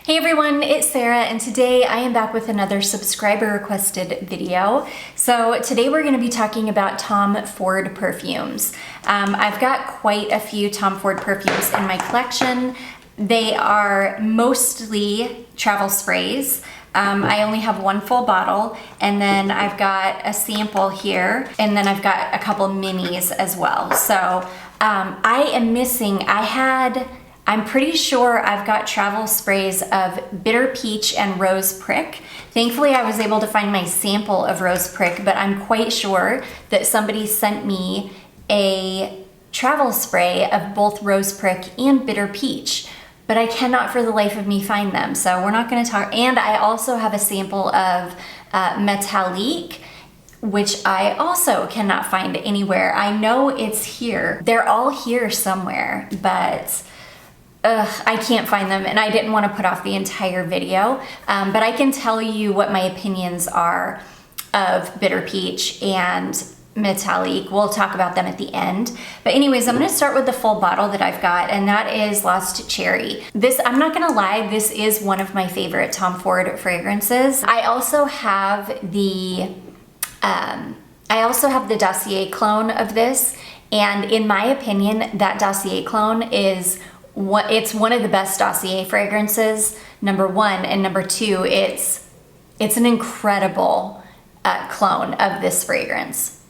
Hey everyone, it's Sarah, and today I am back with another subscriber requested video. So today we're going to be talking about Tom Ford perfumes. I've got quite a few Tom Ford perfumes in my collection. They are mostly travel sprays. I only have one full bottle, and then I've got a sample here, and then I've got a couple minis as well. So I am missing, I'm pretty sure I've got travel sprays of Bitter Peach and Rose Prick. Thankfully, I was able to find my sample of Rose Prick, but I'm quite sure that somebody sent me a travel spray of both Rose Prick and Bitter Peach, but I cannot for the life of me find them, so we're not gonna talk. And I also have a sample of Metallique, which I also cannot find anywhere. I know it's here. They're all here somewhere, but I can't find them, and I didn't want to put off the entire video, but I can tell you what my opinions are of Bitter Peach and Metallique. We'll talk about them at the end. But anyways, I'm going to start with the full bottle that I've got, and that is Lost Cherry. This, I'm not going to lie, this is one of my favorite Tom Ford fragrances. I also have the Dossier clone of this, and in my opinion, that Dossier clone is it's one of the best Dossier fragrances, number one, and number two, it's an incredible clone of this fragrance.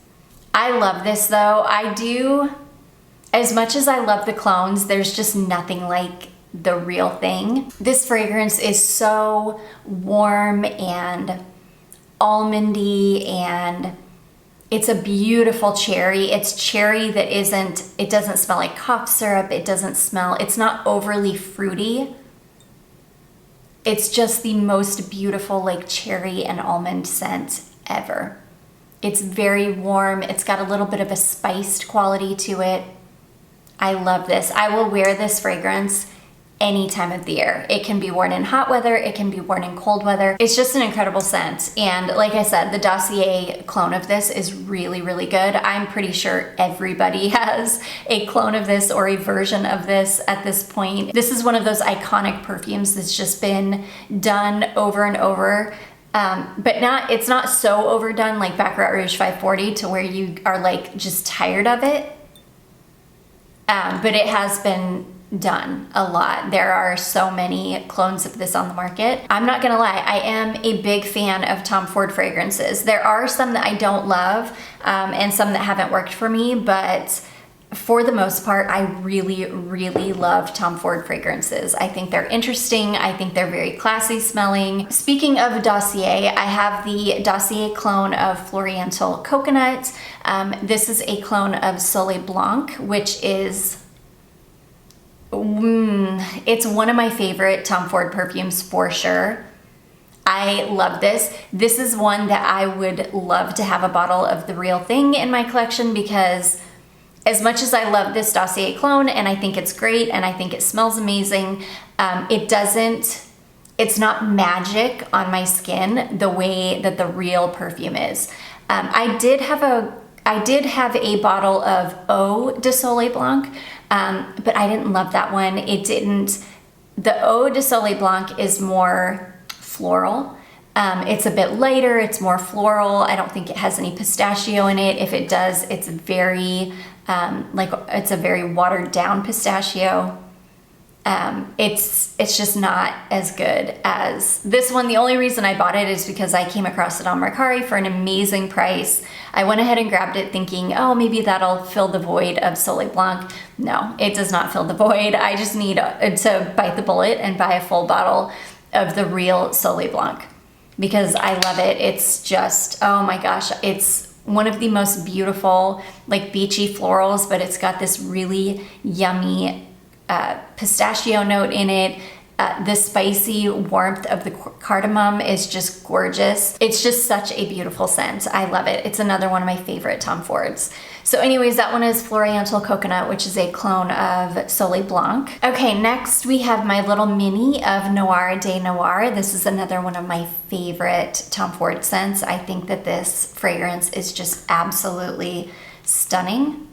I love this though. As much as I love the clones, there's just nothing like the real thing. This fragrance is so warm and almondy, and it's a beautiful cherry. It's cherry that it doesn't smell like cough syrup. It's not overly fruity. It's just the most beautiful like cherry and almond scent ever. It's very warm. It's got a little bit of a spiced quality to it. I love this. I will wear this fragrance any time of the year. It can be worn in hot weather, it can be worn in cold weather. It's just an incredible scent. And like I said, the Dossier clone of this is really, really good. I'm pretty sure everybody has a clone of this or a version of this at this point. This is one of those iconic perfumes that's just been done over and over. But it's not so overdone like Baccarat Rouge 540 to where you are like just tired of it. But it has been done a lot. There are so many clones of this on the market. I'm not gonna lie, I am a big fan of Tom Ford fragrances. There are some that I don't love and some that haven't worked for me, but for the most part, I really, really love Tom Ford fragrances. I think they're interesting. I think they're very classy smelling. Speaking of Dossier, I have the Dossier clone of Floriental Coconut. This is a clone of Soleil Blanc, which is it's one of my favorite Tom Ford perfumes for sure. I love this. This is one that I would love to have a bottle of the real thing in my collection, because as much as I love this Dossier clone and I think it's great and I think it smells amazing, it's not magic on my skin the way that the real perfume is. I did have a bottle of Eau de Soleil Blanc, but I didn't love that one. The Eau de Soleil Blanc is more floral. It's a bit lighter, it's more floral. I don't think it has any pistachio in it. If it does, it's very, it's a very watered down pistachio. It's just not as good as this one. The only reason I bought it is because I came across it on Mercari for an amazing price. I went ahead and grabbed it thinking, oh, maybe that'll fill the void of Soleil Blanc. No, it does not fill the void. I just need to bite the bullet and buy a full bottle of the real Soleil Blanc, because I love it. It's just, oh my gosh, it's one of the most beautiful, like beachy florals, but it's got this really yummy pistachio note in it. The spicy warmth of the cardamom is just gorgeous. It's just such a beautiful scent. I love it. It's another one of my favorite Tom Fords. So anyways, that one is Floriental Coconut, which is a clone of Soleil Blanc. Okay, next we have my little mini of Noir de Noir. This is another one of my favorite Tom Ford scents. I think that this fragrance is just absolutely stunning.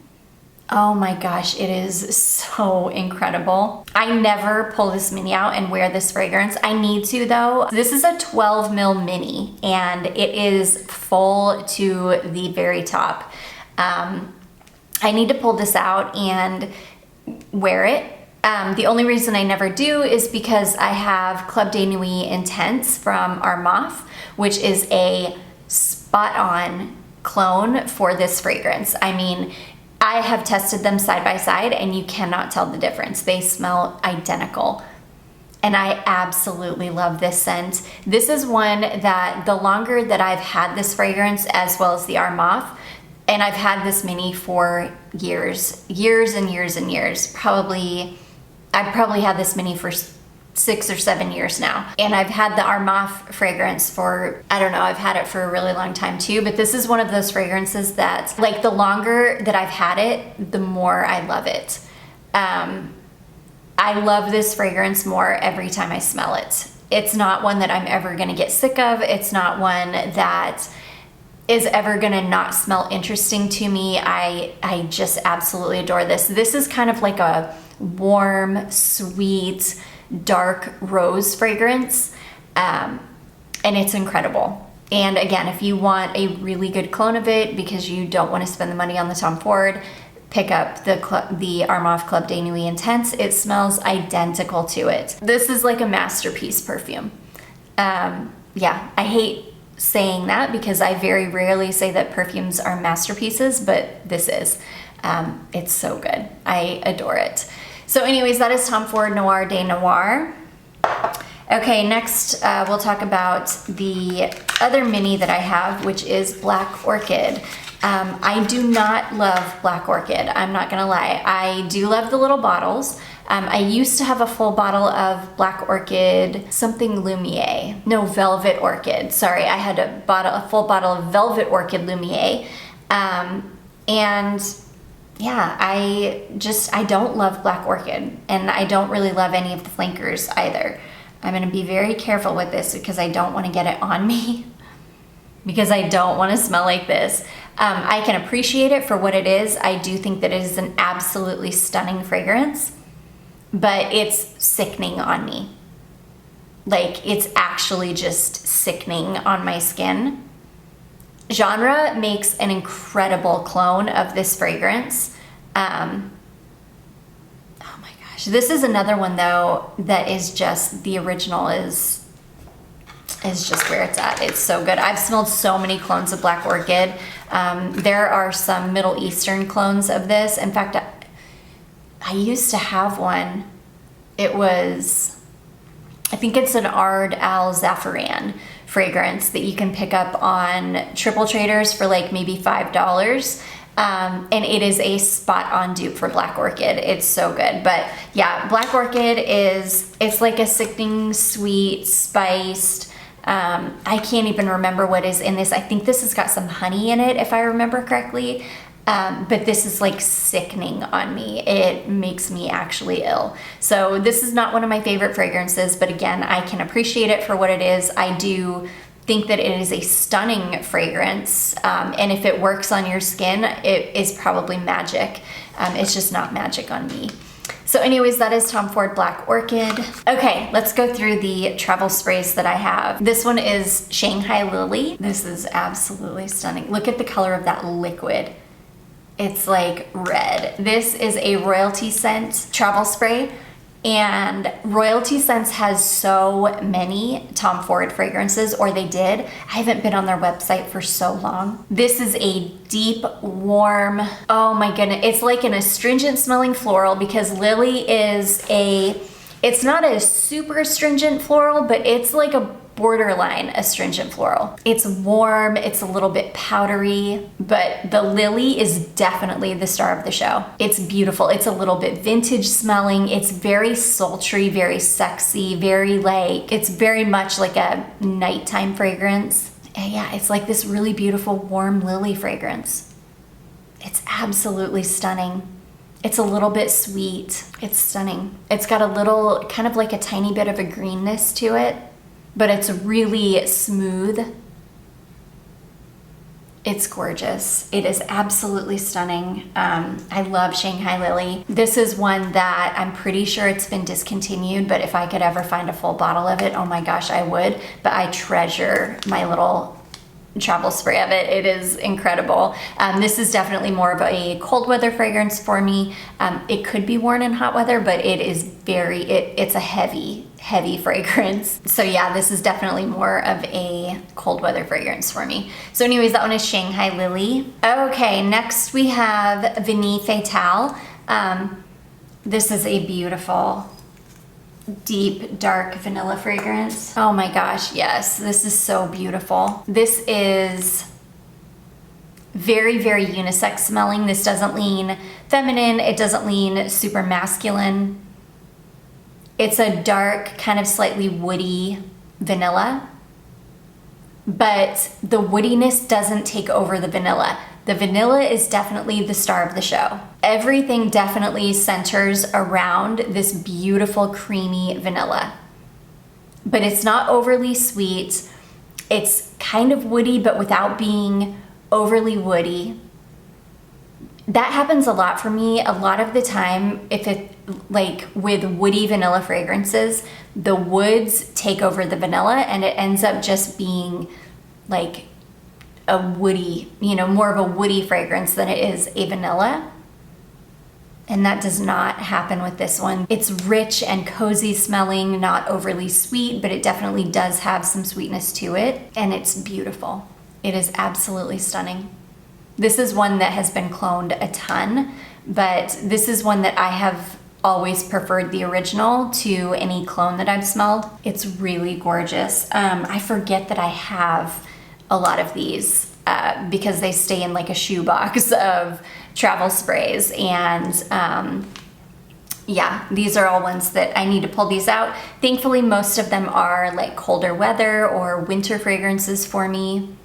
Oh my gosh, it is so incredible. I never pull this mini out and wear this fragrance. I need to though. This is a 12 mil mini and it is full to the very top. I need to pull this out and wear it. The only reason I never do is because I have Club de Nuit Intense from Amalfi, which is a spot on clone for this fragrance. I mean, I have tested them side by side and you cannot tell the difference. They smell identical. And I absolutely love this scent. This is one that the longer that I've had this fragrance, as well as the Amalfi, and I've had this mini for years and years and years. I've probably had this mini for 6 or 7 years now. And I've had the Amalfi fragrance for, I don't know, I've had it for a really long time too, but this is one of those fragrances that, like, the longer that I've had it, the more I love it. I love this fragrance more every time I smell it. It's not one that I'm ever gonna get sick of. It's not one that is ever gonna not smell interesting to me. I just absolutely adore this. This is kind of like a warm, sweet, dark rose fragrance, and it's incredible. And again, if you want a really good clone of it because you don't want to spend the money on the Tom Ford, pick up the Amalfi Club de Nuit Intense. It smells identical to it. This is like a masterpiece perfume. Yeah, I hate saying that because I very rarely say that perfumes are masterpieces, but this is. It's so good. I adore it. So anyways, that is Tom Ford Noir de Noir. Okay, next we'll talk about the other mini that I have, which is Black Orchid. I do not love Black Orchid, I'm not gonna lie. I do love the little bottles. I used to have a full bottle of Black Orchid, something Lumiere. No, Velvet Orchid. Sorry, I had a full bottle of Velvet Orchid Lumiere. And yeah, I don't love Black Orchid, and I don't really love any of the flankers either. I'm gonna be very careful with this because I don't wanna get it on me because I don't wanna smell like this. I can appreciate it for what it is. I do think that it is an absolutely stunning fragrance, but it's sickening on me. Like, it's actually just sickening on my skin. Genre makes an incredible clone of this fragrance. Oh my gosh. This is another one though that is just, the original is just where it's at. It's so good. I've smelled so many clones of Black Orchid. There are some Middle Eastern clones of this. In fact, I used to have one. It was, I think it's an Ard Al Zaffaran fragrance that you can pick up on Triple Traders for like maybe $5. And it is a spot on dupe for Black Orchid. It's so good. But yeah, Black Orchid it's like a sickening, sweet, spiced, I can't even remember what is in this. I think this has got some honey in it, if I remember correctly. But this is like sickening on me. It makes me actually ill. So this is not one of my favorite fragrances, but again, I can appreciate it for what it is. I do think that it is a stunning fragrance. And if it works on your skin, it is probably magic. It's just not magic on me. So anyways, that is Tom Ford Black Orchid. Okay, let's go through the travel sprays that I have. This one is Shanghai Lily. This is absolutely stunning. Look at the color of that liquid. It's like red. This is a Royalty Scent travel spray, and Royalty Scents has so many Tom Ford fragrances, or they did. I haven't been on their website for so long. This is a deep, warm, oh my goodness. It's like an astringent smelling floral, because Lily is it's not a super astringent floral, but it's like a borderline astringent floral. It's warm, it's a little bit powdery, but the Lily is definitely the star of the show. It's beautiful. It's a little bit vintage smelling. It's very sultry, very sexy, it's very much like a nighttime fragrance. And yeah, it's like this really beautiful, warm lily fragrance. It's absolutely stunning. It's a little bit sweet. It's stunning. It's got a little, kind of like a tiny bit of a greenness to it, but it's really smooth. It's gorgeous. It is absolutely stunning. I love Shanghai Lily. This is one that I'm pretty sure it's been discontinued, but if I could ever find a full bottle of it, oh my gosh, I would. But I treasure my little travel spray of it. It is incredible. This is definitely more of a cold weather fragrance for me. It could be worn in hot weather, but it is it's a heavy fragrance. So yeah, this is definitely more of a cold weather fragrance for me. So anyways, that one is Shanghai Lily. Okay, next we have Ventoal. This is a beautiful, deep, dark vanilla fragrance. Oh my gosh, yes, this is so beautiful. This is very, very unisex smelling. This doesn't lean feminine. It doesn't lean super masculine. It's a dark, kind of slightly woody vanilla, but the woodiness doesn't take over the vanilla. The vanilla is definitely the star of the show. Everything definitely centers around this beautiful creamy vanilla, but it's not overly sweet. It's kind of woody, but without being overly woody. That happens a lot for me. A lot of the time, if it like with woody vanilla fragrances, the woods take over the vanilla and it ends up just being like a woody, more of a woody fragrance than it is a vanilla. And that does not happen with this one. It's rich and cozy smelling, not overly sweet, but it definitely does have some sweetness to it. And it's beautiful. It is absolutely stunning. This is one that has been cloned a ton, but this is one that I have always preferred the original to any clone that I've smelled. It's really gorgeous. I forget that I have a lot of these because they stay in like a shoebox of travel sprays, and yeah, these are all ones that I need to pull these out. Thankfully, most of them are like colder weather or winter fragrances for me.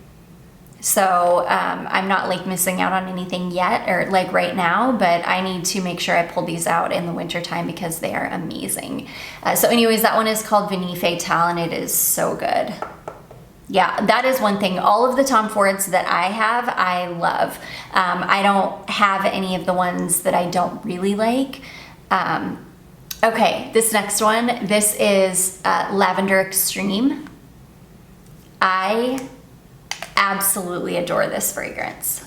So I'm not like missing out on anything yet or like right now, but I need to make sure I pull these out in the winter time because they are amazing. So anyways, that one is called Ventoal and it is so good. Yeah, that is one thing. All of the Tom Fords that I have, I love. I don't have any of the ones that I don't really like. Okay, this next one, this is Lavender Extreme. I absolutely adore this fragrance.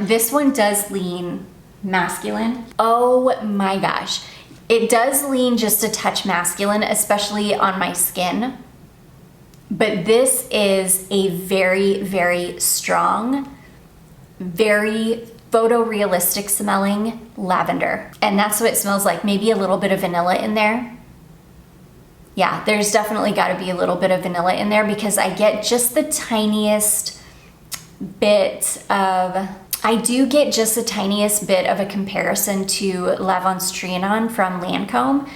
This one does lean masculine. Oh my gosh. It does lean just a touch masculine, especially on my skin. But this is a very, very strong, very photorealistic smelling lavender. And that's what it smells like. Maybe a little bit of vanilla in there. Yeah, there's definitely got to be a little bit of vanilla in there because I get just the tiniest bit of, I do get just the tiniest bit of a comparison to Lavon Strianon from Lancome.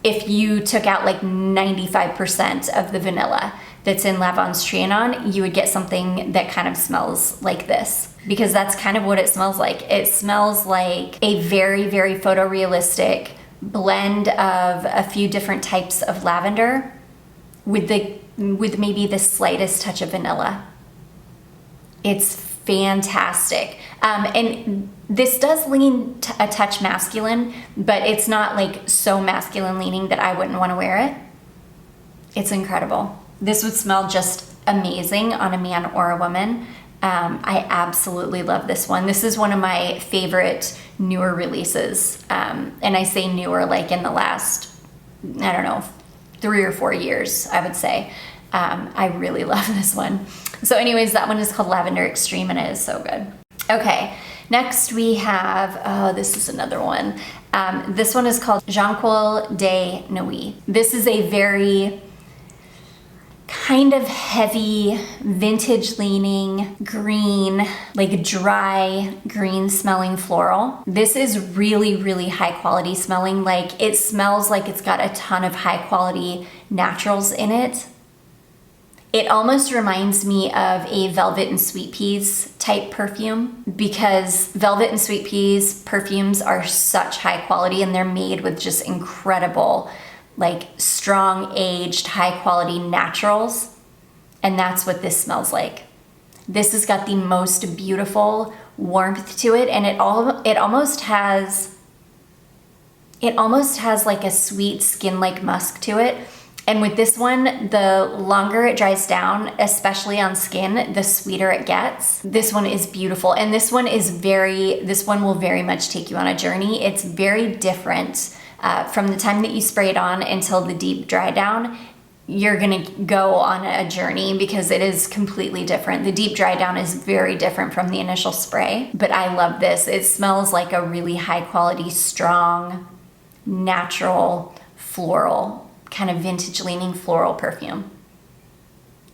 If you took out like 95% of the vanilla that's in Lavon Strianon, you would get something that kind of smells like this, because that's kind of what it smells like. It smells like a very, very photorealistic blend of a few different types of lavender with maybe the slightest touch of vanilla. It's fantastic. And this does lean a touch masculine, but it's not like so masculine leaning that I wouldn't want to wear it. It's incredible. This would smell just amazing on a man or a woman. I absolutely love this one. This is one of my favorite newer releases. And I say newer like in the last, I don't know, 3 or 4 years, I would say. I really love this one. So anyways, that one is called Lavender Extreme and it is so good. Okay, next we have, oh, this is another one. This one is called Janil de Nuit. This is a very kind of heavy, vintage leaning green, like dry green smelling floral. This is really, really high quality smelling. Like it smells like it's got a ton of high quality naturals in it. It almost reminds me of a Velvet and Sweet Peas type perfume, because Velvet and Sweet Peas perfumes are such high quality and they're made with just incredible, like strong aged, high quality naturals. And that's what this smells like. This has got the most beautiful warmth to it, and it almost has like a sweet skin-like musk to it. And with this one, the longer it dries down, especially on skin, the sweeter it gets. This one is beautiful, and this one will very much take you on a journey. It's very different from the time that you spray it on until the deep dry down. You're gonna go on a journey because it is completely different. The deep dry down is very different from the initial spray, but I love this. It smells like a really high quality, strong, natural, floral, kind of vintage leaning floral perfume.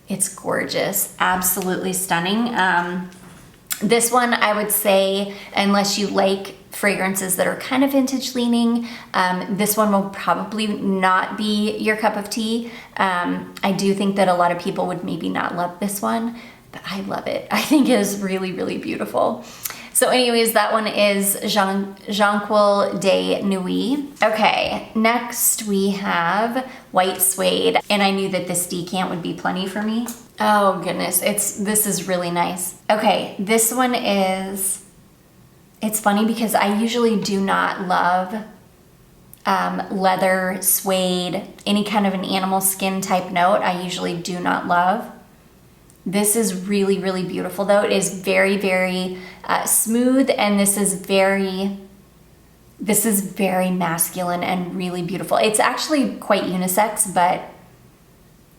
It's gorgeous, absolutely stunning. This one, I would say, unless you like fragrances that are kind of vintage leaning, this one will probably not be your cup of tea. I do think that a lot of people would maybe not love this one, but I love it. I think it is really, really beautiful. So anyways, that one is Janil de Nuit. Okay, next we have White Suede, and I knew that this decant would be plenty for me. Oh goodness, this is really nice. Okay, this one is, it's funny because I usually do not love leather, suede, any kind of an animal skin type note. I usually do not love. This is really, really beautiful though. It is very, very smooth, and this is very masculine and really beautiful. It's actually quite unisex, but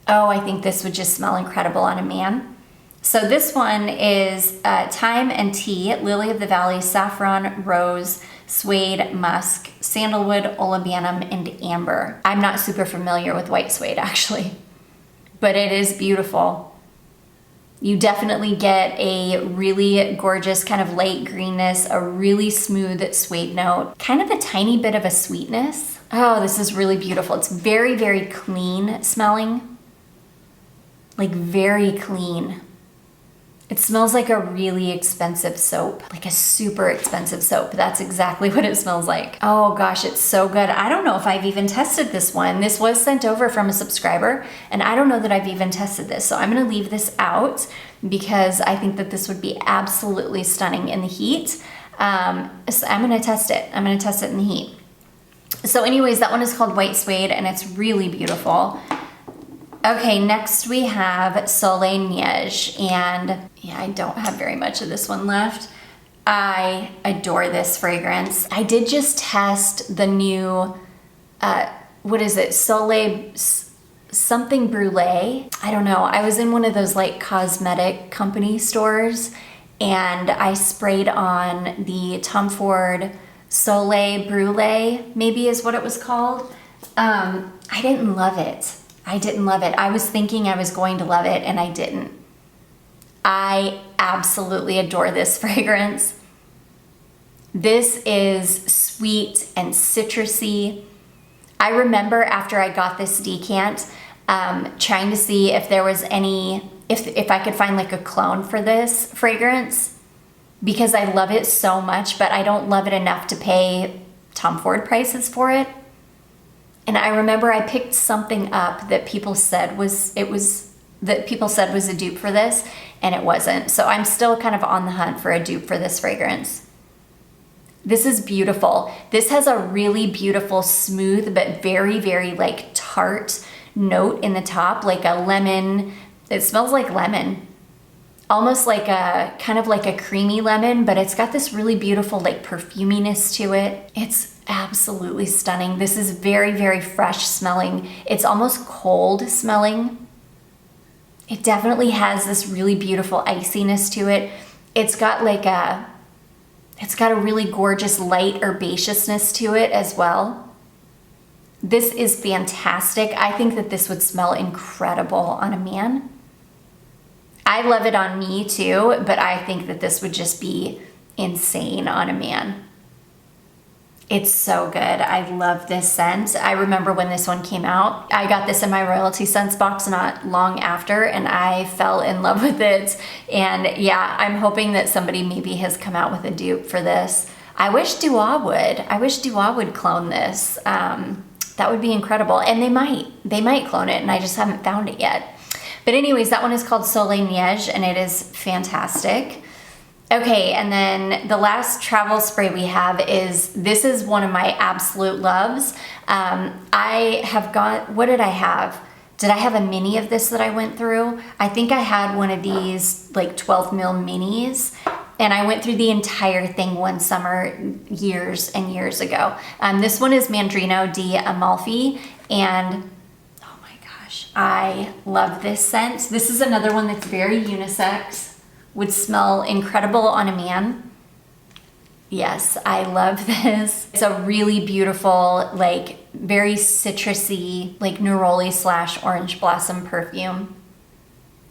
oh, I think this would just smell incredible on a man. So this one is Thyme and Tea, Lily of the Valley, Saffron, Rose, Suede, Musk, Sandalwood, Olibanum, and Amber. I'm not super familiar with White Suede actually, but it is beautiful. You definitely get a really gorgeous kind of light greenness, a really smooth suede note, kind of a tiny bit of a sweetness. Oh, this is really beautiful. It's very, very clean smelling, like very clean. It smells like a really expensive soap, like a super expensive soap. That's exactly what it smells like. Oh gosh, it's so good. I don't know if I've even tested this one. This was sent over from a subscriber, and I don't know that I've even tested this. So I'm gonna leave this out because I think that this would be absolutely stunning in the heat. So I'm gonna test it. I'm gonna test it in the heat. So anyways, that one is called White Suede, and it's really beautiful. Okay, next we have Soleil Neige, and yeah, I don't have very much of this one left. I adore this fragrance. I did just test the new, what is it, Soleil something Brulee? I don't know. I was in one of those like cosmetic company stores, and I sprayed on the Tom Ford Soleil Brulee, maybe is what it was called. I didn't love it. I didn't love it. I was thinking I was going to love it, and I didn't. I absolutely adore this fragrance. This is sweet and citrusy. I remember after I got this decant, trying to see if there was any, if I could find like a clone for this fragrance, because I love it so much, but I don't love it enough to pay Tom Ford prices for it. And I remember I picked something up that people said was a dupe for this, and it wasn't. So I'm still kind of on the hunt for a dupe for this fragrance. This is beautiful. This has a really beautiful, smooth, but very, very like tart note in the top, like a lemon. It smells like lemon, almost like a kind of like a creamy lemon, but it's got this really beautiful like perfuminess to it. It's absolutely stunning. This is very, very fresh smelling. It's almost cold smelling. It definitely has this really beautiful iciness to it. It's got a really gorgeous light herbaceousness to it as well. This is fantastic. I think that this would smell incredible on a man. I love it on me too, but I think that this would just be insane on a man. It's so good. I love this scent. I remember when this one came out, I got this in my royalty scents box not long after, and I fell in love with it. And yeah, I'm hoping that somebody maybe has come out with a dupe for this. I wish Noir would. I wish Noir would clone this. That would be incredible. And they might clone it, and I just haven't found it yet. But anyways, that one is called Soleil Neige, and it is fantastic. Okay, and then the last travel spray we have this is one of my absolute loves. I have got, what did I have? Did I have a mini of this that I went through? I think I had one of these like 12 mil minis, and I went through the entire thing one summer years and years ago. This one is Mandrino di Amalfi, and oh my gosh, I love this scent. This is another one that's very unisex. Would smell incredible on a man. Yes, I love this. It's a really beautiful, like very citrusy, like neroli / orange blossom perfume.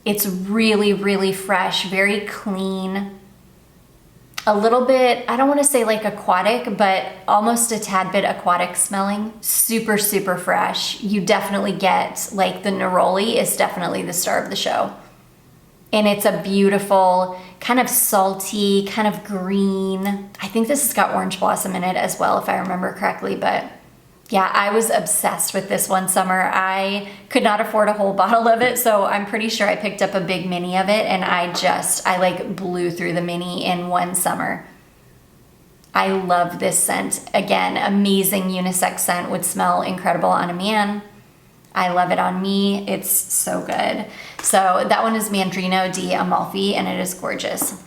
It's really, really fresh, very clean. A little bit, I don't want to say like aquatic, but almost a tad bit aquatic smelling. Super, super fresh. You definitely get, like, the neroli is definitely the star of the show. And it's a beautiful, kind of salty, kind of green. I think this has got orange blossom in it as well, if I remember correctly. But yeah, I was obsessed with this one summer. I could not afford a whole bottle of it, so I'm pretty sure I picked up a big mini of it, and I like blew through the mini in one summer. I love this scent. Again, amazing unisex scent, would smell incredible on a man. I love it on me. It's so good. So that one is Mandrino di Amalfi, and it is gorgeous.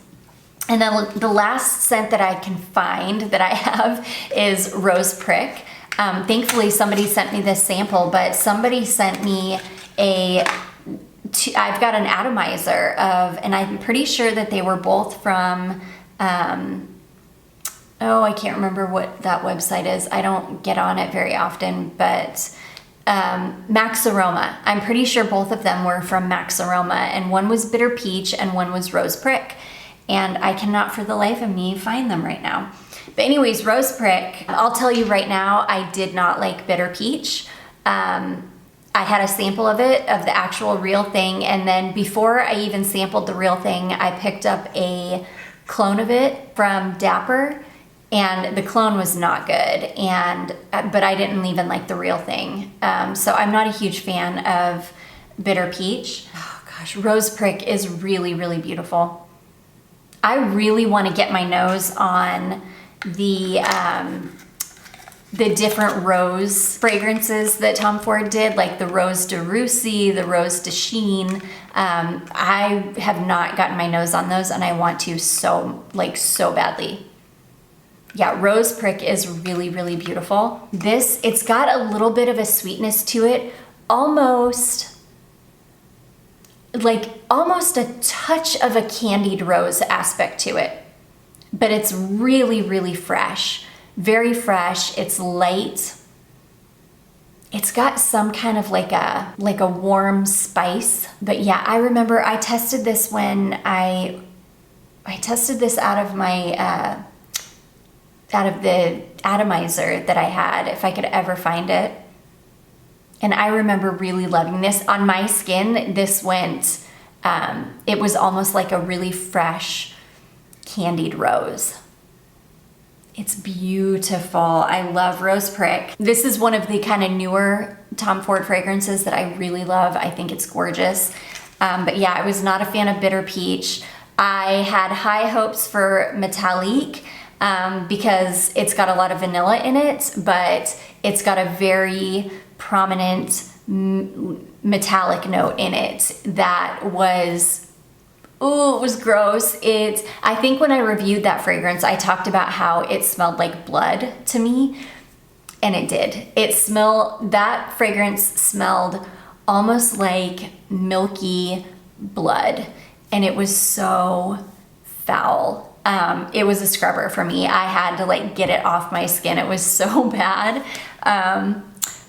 And then the last scent that I can find that I have is Rose Prick. Thankfully, somebody sent me this sample, but somebody sent me I've got an atomizer of, and I'm pretty sure that they were both from, oh, I can't remember what that website is. I don't get on it very often, but Max Aroma. I'm pretty sure both of them were from Max Aroma, and one was Bitter Peach and one was Rose Prick. And I cannot for the life of me find them right now. But anyways, Rose Prick, I'll tell you right now, I did not like Bitter Peach. I had a sample of it, of the actual real thing, and then before I even sampled the real thing, I picked up a clone of it from Dapper, and the clone was not good, but I didn't even like the real thing. So I'm not a huge fan of Bitter Peach. Oh gosh, Rose Prick is really, really beautiful. I really want to get my nose on the different rose fragrances that Tom Ford did, like the Rose de Russie, the Rose de Chine. I have not gotten my nose on those, and I want to so badly. Yeah, Rose Prick is really, really beautiful. It's got a little bit of a sweetness to it, almost a touch of a candied rose aspect to it. But it's really, really fresh, very fresh. It's light. It's got some kind of like a warm spice. But yeah, I remember I tested this when I tested this out of my out of the atomizer that I had, if I could ever find it. And I remember really loving this. On my skin, this went, it was almost like a really fresh candied rose. It's beautiful. I love Rose Prick. This is one of the kind of newer Tom Ford fragrances that I really love. I think it's gorgeous. But yeah, I was not a fan of Bitter Peach. I had high hopes for Metallique, because it's got a lot of vanilla in it, but it's got a very prominent metallic note in it that was, ooh, it was gross. I think when I reviewed that fragrance, I talked about how it smelled like blood to me, and it did. That fragrance smelled almost like milky blood, and it was so foul. It was a scrubber for me. I had to get it off my skin. It was so bad.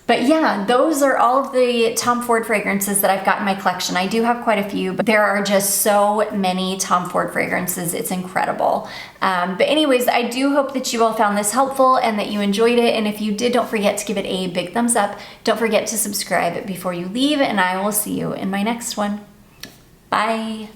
But yeah, those are all of the Tom Ford fragrances that I've got in my collection. I do have quite a few, but there are just so many Tom Ford fragrances. It's incredible. But anyways, I do hope that you all found this helpful and that you enjoyed it. And if you did, don't forget to give it a big thumbs up. Don't forget to subscribe before you leave, and I will see you in my next one. Bye.